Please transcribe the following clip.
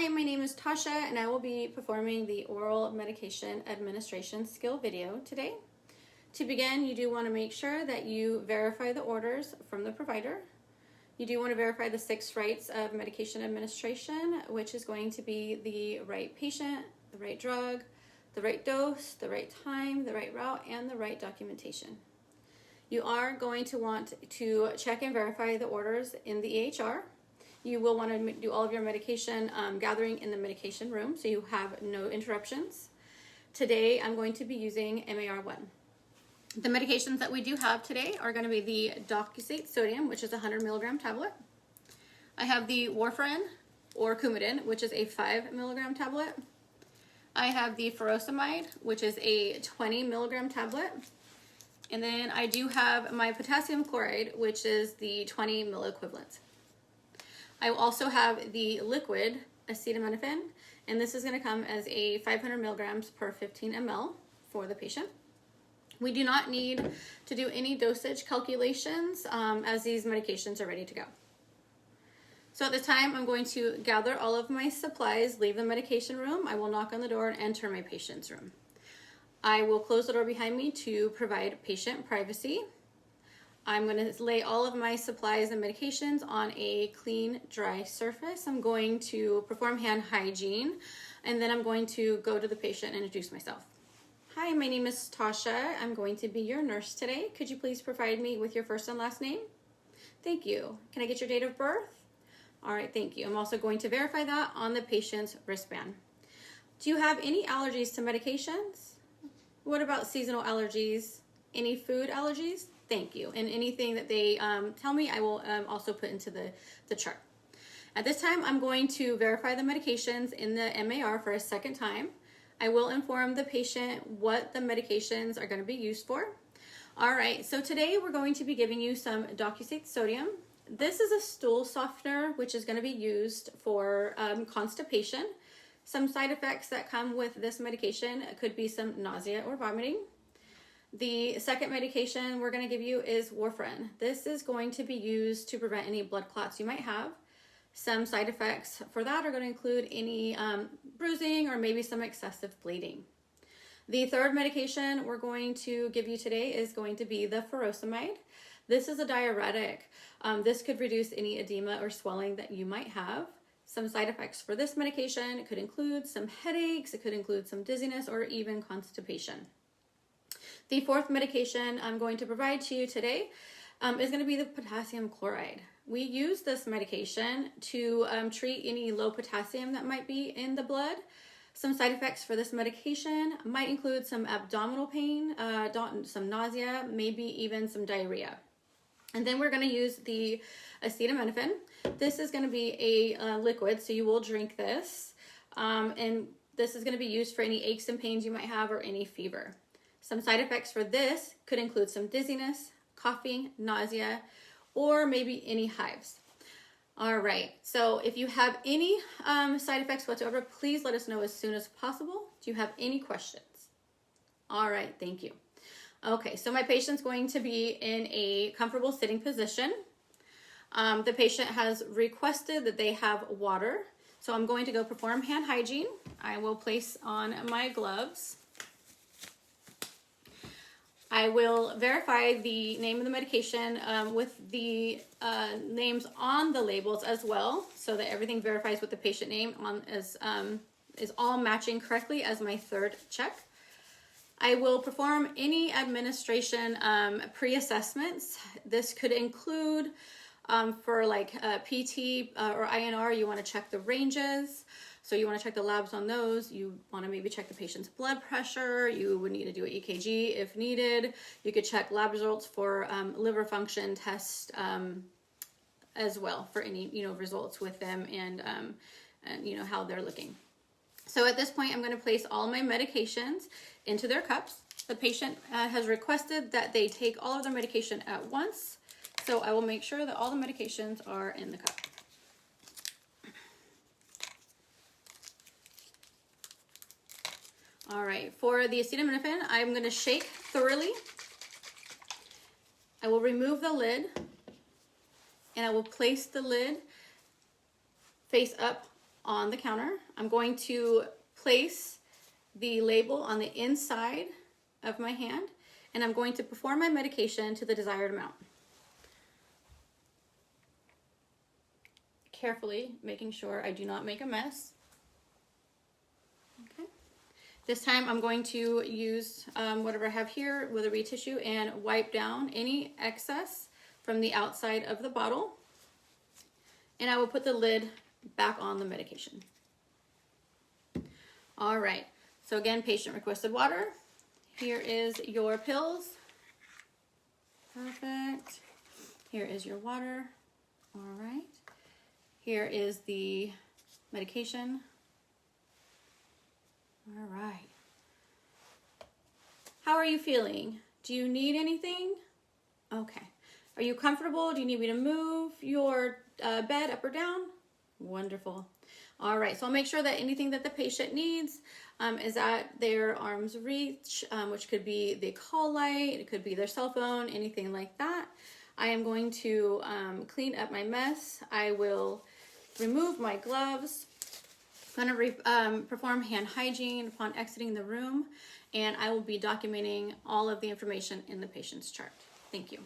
Hi, my name is Tasha and I will be performing the oral medication administration skill video today. To begin, you do want to make sure that you verify the orders from the provider. You do want to verify the 6 rights of medication administration, which is going to be the right patient, the right drug, the right dose, the right time, the right route, and the right documentation. You are going to want to check and verify the orders in the EHR. You will want to do all of your medication gathering in the medication room so you have no interruptions. Today I'm going to be using MAR1. The medications that we do have today are going to be the docusate sodium, which is a 100 milligram tablet. I have the warfarin or Coumadin, which is a 5 milligram tablet. I have the furosemide, which is a 20 milligram tablet. And then I do have my potassium chloride, which is the 20 milliequivalent. I will also have the liquid acetaminophen, and this is going to come as a 500 milligrams per 15 ml for the patient. We do not need to do any dosage calculations as these medications are ready to go. So at this time, I'm going to gather all of my supplies, leave the medication room. I will knock on the door and enter my patient's room. I will close the door behind me to provide patient privacy. I'm going to lay all of my supplies and medications on a clean, dry surface. I'm going to perform hand hygiene, and then I'm going to go to the patient and introduce myself. Hi, my name is Tasha. I'm going to be your nurse today. Could you please provide me with your first and last name? Thank you. Can I get your date of birth? All right, thank you. I'm also going to verify that on the patient's wristband. Do you have any allergies to medications? What about seasonal allergies? Any food allergies? Thank you. And anything that they tell me, I will also put into the chart. At this time, I'm going to verify the medications in the MAR for a second time. I will inform the patient what the medications are going to be used for. All right, so today we're going to be giving you some docusate sodium. This is a stool softener, which is going to be used for constipation. Some side effects that come with this medication could be some nausea or vomiting. The second medication we're going to give you is warfarin. This is going to be used to prevent any blood clots you might have. Some side effects for that are going to include any bruising or maybe some excessive bleeding. The third medication we're going to give you today is going to be the furosemide. This is a diuretic. This could reduce any edema or swelling that you might have. Some side effects for this medication could include some headaches, it could include some dizziness, or even constipation. The fourth medication I'm going to provide to you today is going to be the potassium chloride. We use this medication to treat any low potassium that might be in the blood. Some side effects for this medication might include some abdominal pain, some nausea, maybe even some diarrhea. And then we're going to use the acetaminophen. This is going to be a liquid, so you will drink this. And this is going to be used for any aches and pains you might have or any fever. Some side effects for this could include some dizziness, coughing, nausea, or maybe any hives. All right, so if you have any side effects whatsoever, please let us know as soon as possible. Do you have any questions? All right, thank you. Okay, so my patient's going to be in a comfortable sitting position. The patient has requested that they have water, so I'm going to go perform hand hygiene. I will place on my gloves. I will verify the name of the medication with the names on the labels as well, so that everything verifies with the patient name is all matching correctly as my third check. I will perform any administration pre-assessments. This could include for like PT or INR, you want to check the ranges. So you want to check the labs on those. You want to maybe check the patient's blood pressure. You would need to do an EKG if needed. You could check lab results for liver function test as well for any results with them and how they're looking. So at this point, I'm going to place all my medications into their cups. The patient has requested that they take all of their medication at once. So I will make sure that all the medications are in the cup. All right, for the acetaminophen, I'm going to shake thoroughly. I will remove the lid, and I will place the lid face up on the counter. I'm going to place the label on the inside of my hand, and I'm going to perform my medication to the desired amount. Carefully making sure I do not make a mess. Okay. This time I'm going to use whatever I have here, whether it be tissue, and wipe down any excess from the outside of the bottle. And I will put the lid back on the medication. All right, so again, patient requested water. Here is your pills. Perfect. Here is your water. All right. Here is the medication. All right. How are you feeling? Do you need anything? Okay. Are you comfortable? Do you need me to move your bed up or down? Wonderful. All right, so I'll make sure that anything that the patient needs is at their arm's reach, which could be the call light, it could be their cell phone, anything like that. I am going to clean up my mess. I will remove my gloves. I'm going to perform hand hygiene upon exiting the room, and I will be documenting all of the information in the patient's chart. Thank you.